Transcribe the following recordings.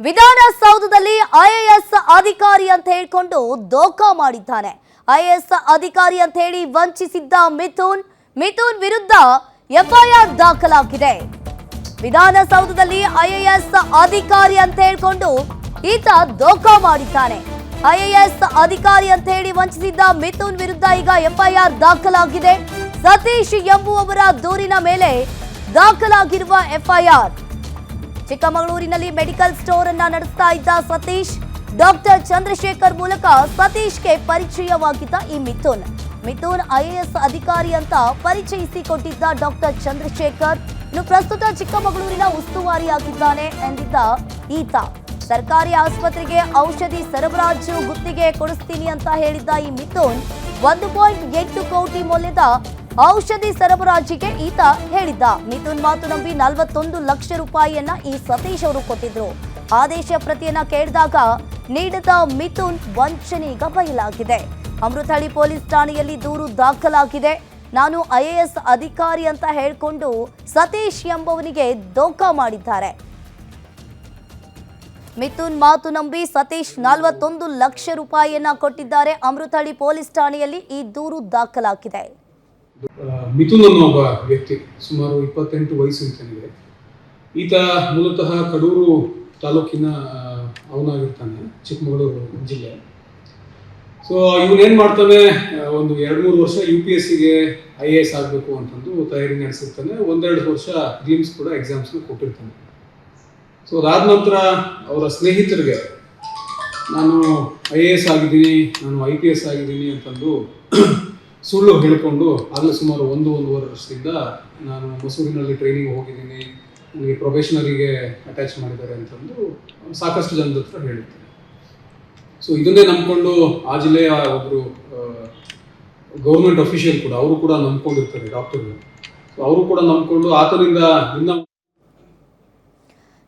ವಿಧಾನಸೌಧದಲ್ಲಿ ಐಎಎಸ್ ಅಧಿಕಾರಿ ಅಂತ ಹೇಳಿಕೊಂಡು ದೋಖಾ ಮಾಡಿದ್ದಾನೆ. ಐಎಎಸ್ ಅಧಿಕಾರಿ ಅಂತ ಹೇಳಿ ವಂಚಿಸಿದ್ದ ಮಿಥುನ್ ವಿರುದ್ಧ ಎಫ್ಐಆರ್ ದಾಖಲಾಗಿದೆ. ವಿಧಾನಸೌಧದಲ್ಲಿ ಐಎಎಸ್ ಅಧಿಕಾರಿ ಅಂತ ಹೇಳಿಕೊಂಡು ಈತ ದೋಖಾ ಮಾಡಿದ್ದಾನೆ. ಐಎಎಸ್ ಅಧಿಕಾರಿ ಅಂತ ಹೇಳಿ ವಂಚಿಸಿದ್ದ ಮಿಥುನ್ ವಿರುದ್ಧ ಈಗ ಎಫ್ಐಆರ್ ದಾಖಲಾಗಿದೆ. ಸತೀಶ್ ಎಂಬುವವರ ದೂರಿನ ಮೇಲೆ ದಾಖಲಾಗಿರುವ ಎಫ್ಐಆರ್. ಚಿಕ್ಕಮಗಳೂರಿನಲ್ಲಿ ಮೆಡಿಕಲ್ ಸ್ಟೋರ್ ಅನ್ನ ನಡೆಸ್ತಾ ಇದ್ದ ಸತೀಶ್, ಡಾಕ್ಟರ್ ಚಂದ್ರಶೇಖರ್ ಮೂಲಕ ಸತೀಶ್ಗೆ ಪರಿಚಯವಾಗಿದ್ದ ಈ ಮಿಥುನ್ ಐಎಎಸ್ ಅಧಿಕಾರಿ ಅಂತ ಪರಿಚಯಿಸಿಕೊಟ್ಟಿದ್ದ ಡಾಕ್ಟರ್ ಚಂದ್ರಶೇಖರ್ ಇನ್ನು ಪ್ರಸ್ತುತ ಚಿಕ್ಕಮಗಳೂರಿನ ಉಸ್ತುವಾರಿಯಾಗಿದ್ದಾನೆ ಎಂದಿದ್ದ ಈತ. ಸರ್ಕಾರಿ ಆಸ್ಪತ್ರೆಗೆ ಔಷಧಿ ಸರಬರಾಜು ಗುತ್ತಿಗೆ ಕೊಡಿಸ್ತೀನಿ ಅಂತ ಹೇಳಿದ್ದ ಈ ಮಿಥುನ್ 1.8 ಕೋಟಿ ಮೌಲ್ಯದ ಔಷಧಿ ಸರಬರಾಜಿಗೆ ಈತ ಹೇಳಿದ್ದ. ಮಿಥುನ್ ಮಾತು ನಂಬಿ 41 ಲಕ್ಷ ರೂಪಾಯಿಯನ್ನ ಈ ಸತೀಶ್ ಅವರು ಕೊಟ್ಟಿದ್ರು. ಆದೇಶ ಪ್ರತಿಯನ್ನ ಕೇಳಿದಾಗ ನೀಡದ ಮಿಥುನ್ ವಂಚನೆ ಈಗ ಬಯಲಾಗಿದೆ. ಅಮೃತಹಳ್ಳಿ ಪೊಲೀಸ್ ಠಾಣೆಯಲ್ಲಿ ದೂರು ದಾಖಲಾಗಿದೆ. ನಾನು ಐಎಎಸ್ ಅಧಿಕಾರಿ ಅಂತ ಹೇಳಿಕೊಂಡು ಸತೀಶ್ ಎಂಬವನಿಗೆ ದೋಖಾ ಮಾಡಿದ್ದಾರೆ. ಮಿಥುನ್ ಮಾತು ನಂಬಿ ಸತೀಶ್ 41 ಲಕ್ಷ ರೂಪಾಯಿಯನ್ನ ಕೊಟ್ಟಿದ್ದಾರೆ. ಅಮೃತಹಳ್ಳಿ ಪೊಲೀಸ್ ಠಾಣೆಯಲ್ಲಿ ಈ ದೂರು ದಾಖಲಾಗಿದೆ. ಮಿಥುನ್ ಅನ್ನೋ ಒಬ್ಬ ವ್ಯಕ್ತಿ ಸುಮಾರು 28 ವಯಸ್ಸು ಈತನಿಗೆ. ಈತ ಮೂಲತಃ ಕಡೂರು ತಾಲೂಕಿನ ಅವನಾಗಿರ್ತಾನೆ, ಚಿಕ್ಕಮಗಳೂರು ಜಿಲ್ಲೆ. ಸೊ ಇವನೇನು ಮಾಡ್ತಾನೆ, ಒಂದು 2-3 ವರ್ಷ UPSCಗೆ IAS ಆಗಬೇಕು ಅಂತಂದು ತಯಾರಿ ನಡೆಸಿರ್ತಾನೆ. 1-2 ವರ್ಷ ಪ್ರಿಲಿಮ್ಸ್ ಕೂಡ ಎಕ್ಸಾಮ್ಸ್ನ ಕೊಟ್ಟಿರ್ತಾನೆ. ಸೊ ಅದಾದ ನಂತರ ಅವರ ಸ್ನೇಹಿತರಿಗೆ ನಾನು IAS ಆಗಿದ್ದೀನಿ, ನಾನು IPS ಆಗಿದ್ದೀನಿ ಅಂತಂದು ಸುಳ್ಳು ಹೇಳಿಕೊಂಡು ಆಗಲೇ ಸುಮಾರು 1-1.5 ವರ್ಷದಿಂದ ನಾನು ಮಸೂರಿನಲ್ಲಿ ಟ್ರೈನಿಂಗ್ ಹೋಗಿದ್ದೀನಿ, ನನಗೆ ಪ್ರೊಫೆಷನರಿಗೆ ಅಟ್ಯಾಚ್ ಮಾಡಿದ್ದಾರೆ ಅಂತಂದು ಸಾಕಷ್ಟು ಜನದ ಹತ್ರ ಹೇಳಿರ್ತಾರೆ. ಸೊ ಇದನ್ನೇ ನಂಬಿಕೊಂಡು ಆ ಜಿಲ್ಲೆಯ ಒಬ್ಬರು ಗೌರ್ಮೆಂಟ್ ಅಫಿಷಿಯಲ್ ಕೂಡ ಅವರು ಕೂಡ ನಂಬ್ಕೊಂಡಿರ್ತಾರೆ, ಡಾಕ್ಟರ್ಗಳು. ಸೊ ಅವರು ಕೂಡ ನಂಬ್ಕೊಂಡು ಆತನಿಂದ ಇನ್ನ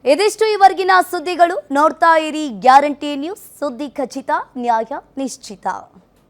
ಇದಿಷ್ಟು ಈವರೆಗಿನ ಸುದ್ದಿಗಳು. ನೋಡ್ತಾ ಇರಿ ಗ್ಯಾರಂಟಿ ನ್ಯೂಸ್, ಸುದ್ದಿ ಖಚಿತ, ನ್ಯಾಯ ನಿಶ್ಚಿತ.